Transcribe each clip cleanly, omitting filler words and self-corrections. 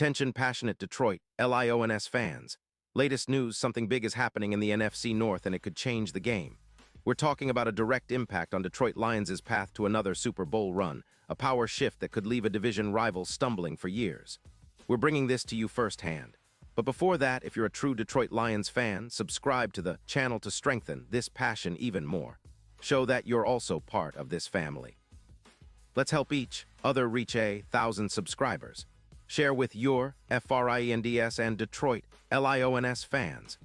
Attention passionate Detroit, Lions fans. Latest news, something big is happening in the NFC North and it could change the game. We're talking about a direct impact on Detroit Lions' path to another Super Bowl run, a power shift that could leave a division rival stumbling for years. We're bringing this to you firsthand. But before that, if you're a true Detroit Lions fan, subscribe to the channel to strengthen this passion even more. Show that you're also part of this family. Let's help each other reach 1,000 subscribers. Share with your FRIENDS and Detroit LIONS fans.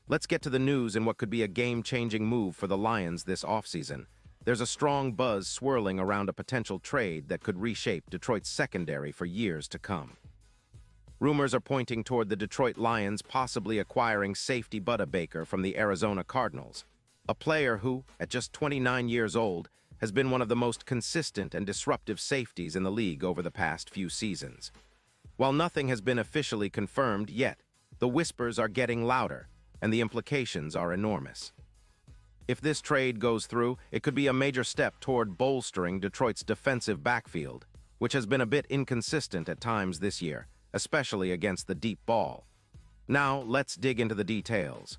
Let's get to the news and what could be a game-changing move for the Lions this offseason. There's a strong buzz swirling around a potential trade that could reshape Detroit's secondary for years to come. Rumors are pointing toward the Detroit Lions possibly acquiring safety Budda Baker from the Arizona Cardinals, a player who, at just 29 years old, has been one of the most consistent and disruptive safeties in the league over the past few seasons. While nothing has been officially confirmed yet, the whispers are getting louder, and the implications are enormous. If this trade goes through, it could be a major step toward bolstering Detroit's defensive backfield, which has been a bit inconsistent at times this year, especially against the deep ball. Now, let's dig into the details.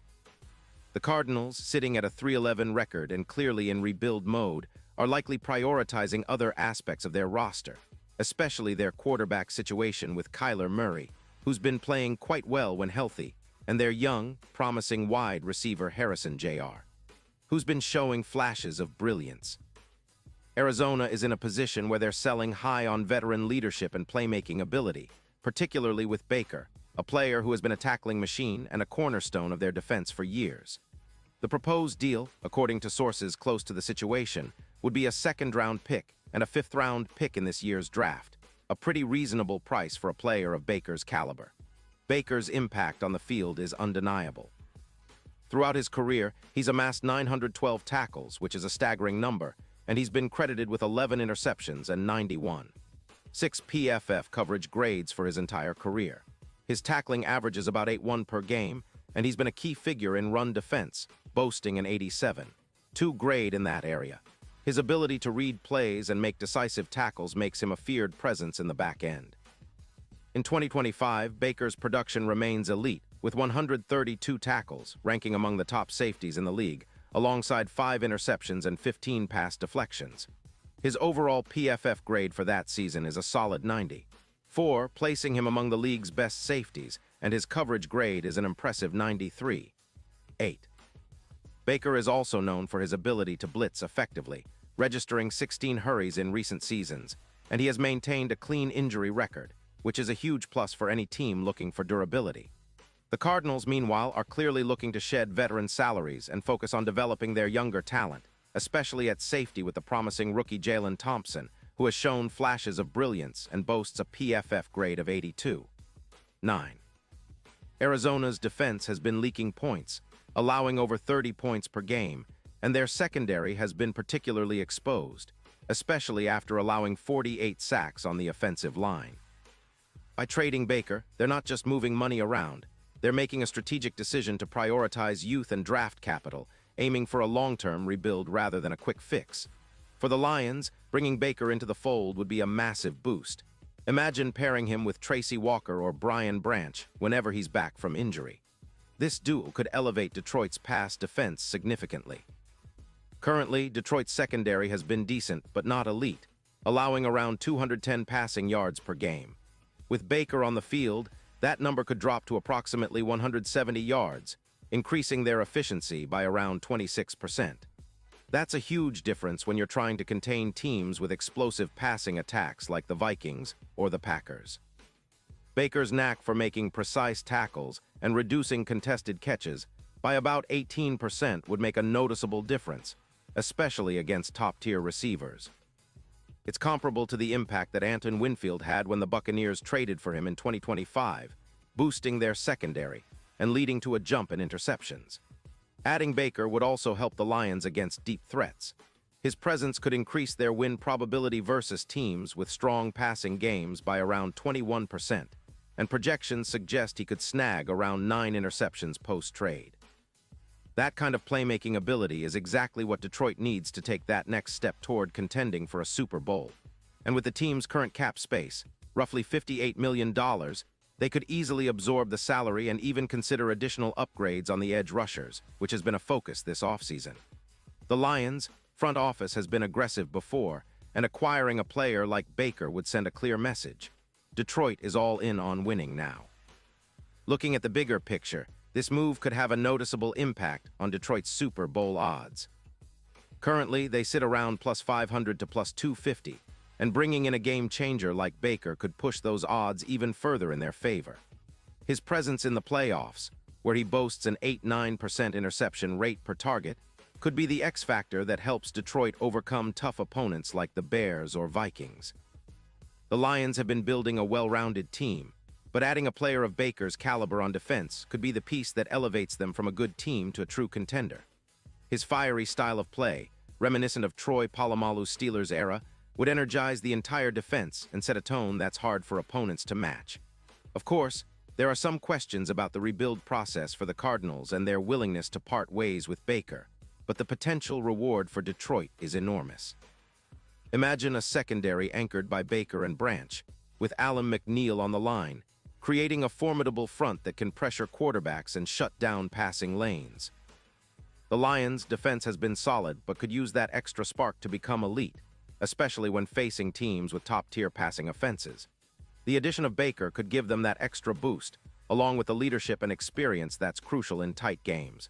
The Cardinals, sitting at a 3-11 record and clearly in rebuild mode, are likely prioritizing other aspects of their roster, especially their quarterback situation with Kyler Murray, who's been playing quite well when healthy, and their young, promising wide receiver Harrison Jr., who's been showing flashes of brilliance. Arizona is in a position where they're selling high on veteran leadership and playmaking ability, particularly with Baker, a player who has been a tackling machine and a cornerstone of their defense for years. The proposed deal, according to sources close to the situation, would be a second-round pick and a fifth-round pick in this year's draft, a pretty reasonable price for a player of Baker's caliber. Baker's impact on the field is undeniable. Throughout his career, he's amassed 912 tackles, which is a staggering number, and he's been credited with 11 interceptions and 91. 6 PFF coverage grades for his entire career. His tackling averages about 8-1 per game, and he's been a key figure in run defense, boasting an 87. 2 grade in that area. His ability to read plays and make decisive tackles makes him a feared presence in the back end. In 2025, Baker's production remains elite, with 132 tackles, ranking among the top safeties in the league, alongside 5 interceptions and 15 pass deflections. His overall PFF grade for that season is a solid 90.4, placing him among the league's best safeties, and his coverage grade is an impressive 93.8. Baker is also known for his ability to blitz effectively, registering 16 hurries in recent seasons, and he has maintained a clean injury record, which is a huge plus for any team looking for durability. The Cardinals, meanwhile, are clearly looking to shed veteran salaries and focus on developing their younger talent, especially at safety with the promising rookie Jalen Thompson, who has shown flashes of brilliance and boasts a PFF grade of 82.9. Arizona's defense has been leaking points, allowing over 30 points per game, and their secondary has been particularly exposed, especially after allowing 48 sacks on the offensive line. By trading Baker, they're not just moving money around, they're making a strategic decision to prioritize youth and draft capital, aiming for a long-term rebuild rather than a quick fix. For the Lions, bringing Baker into the fold would be a massive boost. Imagine pairing him with Tracy Walker or Brian Branch whenever he's back from injury. This duo could elevate Detroit's pass defense significantly. Currently, Detroit's secondary has been decent but not elite, allowing around 210 passing yards per game. With Baker on the field, that number could drop to approximately 170 yards, increasing their efficiency by around 26%. That's a huge difference when you're trying to contain teams with explosive passing attacks like the Vikings or the Packers. Baker's knack for making precise tackles and reducing contested catches by about 18% would make a noticeable difference, especially against top-tier receivers. It's comparable to the impact that Antoine Winfield had when the Buccaneers traded for him in 2025, boosting their secondary and leading to a jump in interceptions. Adding Baker would also help the Lions against deep threats. His presence could increase their win probability versus teams with strong passing games by around 21%, and projections suggest he could snag around 9 interceptions post-trade. That kind of playmaking ability is exactly what Detroit needs to take that next step toward contending for a Super Bowl. And with the team's current cap space, roughly $58 million, They could easily absorb the salary and even consider additional upgrades on the edge rushers, which has been a focus this offseason. The Lions' front office has been aggressive before, and acquiring a player like Baker would send a clear message. Detroit is all in on winning now. Looking at the bigger picture, this move could have a noticeable impact on Detroit's Super Bowl odds. Currently, they sit around plus 500 to plus 250, and bringing in a game-changer like Baker could push those odds even further in their favor. His presence in the playoffs, where he boasts an 8-9% interception rate per target, could be the X factor that helps Detroit overcome tough opponents like the Bears or Vikings. The Lions have been building a well-rounded team, but adding a player of Baker's caliber on defense could be the piece that elevates them from a good team to a true contender. His fiery style of play, reminiscent of Troy Polamalu's Steelers era, would energize the entire defense and set a tone that's hard for opponents to match. Of course, there are some questions about the rebuild process for the Cardinals and their willingness to part ways with Baker, but the potential reward for Detroit is enormous. Imagine a secondary anchored by Baker and Branch, with Alan McNeil on the line, creating a formidable front that can pressure quarterbacks and shut down passing lanes. The Lions' defense has been solid, but could use that extra spark to become elite, especially when facing teams with top-tier passing offenses. The addition of Baker could give them that extra boost, along with the leadership and experience that's crucial in tight games.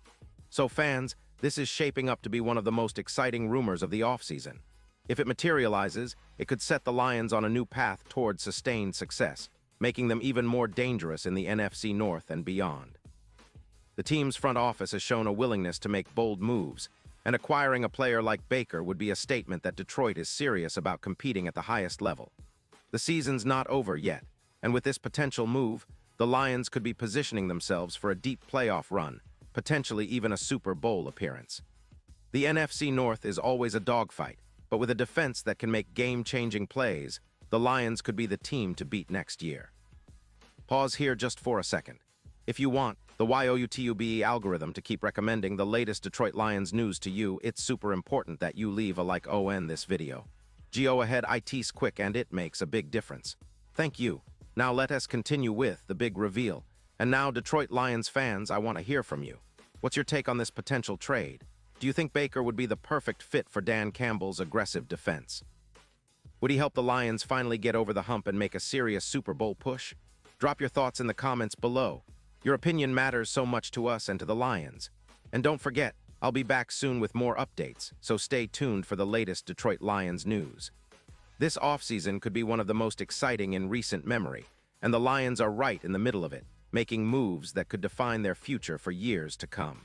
So fans, this is shaping up to be one of the most exciting rumors of the offseason. If it materializes, it could set the Lions on a new path toward sustained success, making them even more dangerous in the NFC North and beyond. The team's front office has shown a willingness to make bold moves, and acquiring a player like Baker would be a statement that Detroit is serious about competing at the highest level. The season's not over yet, and with this potential move, the Lions could be positioning themselves for a deep playoff run, potentially even a Super Bowl appearance. The NFC North is always a dogfight, but with a defense that can make game-changing plays, the Lions could be the team to beat next year. Pause here just for a second. If you want the YouTube algorithm to keep recommending the latest Detroit Lions news to you, it's super important that you leave a like on this video. Go ahead, it's quick and it makes a big difference. Thank you. Now let us continue with the big reveal. And now, Detroit Lions fans, I want to hear from you. What's your take on this potential trade? Do you think Baker would be the perfect fit for Dan Campbell's aggressive defense? Would he help the Lions finally get over the hump and make a serious Super Bowl push? Drop your thoughts in the comments below. Your opinion matters so much to us and to the Lions. And don't forget, I'll be back soon with more updates, so stay tuned for the latest Detroit Lions news. This offseason could be one of the most exciting in recent memory, and the Lions are right in the middle of it, making moves that could define their future for years to come.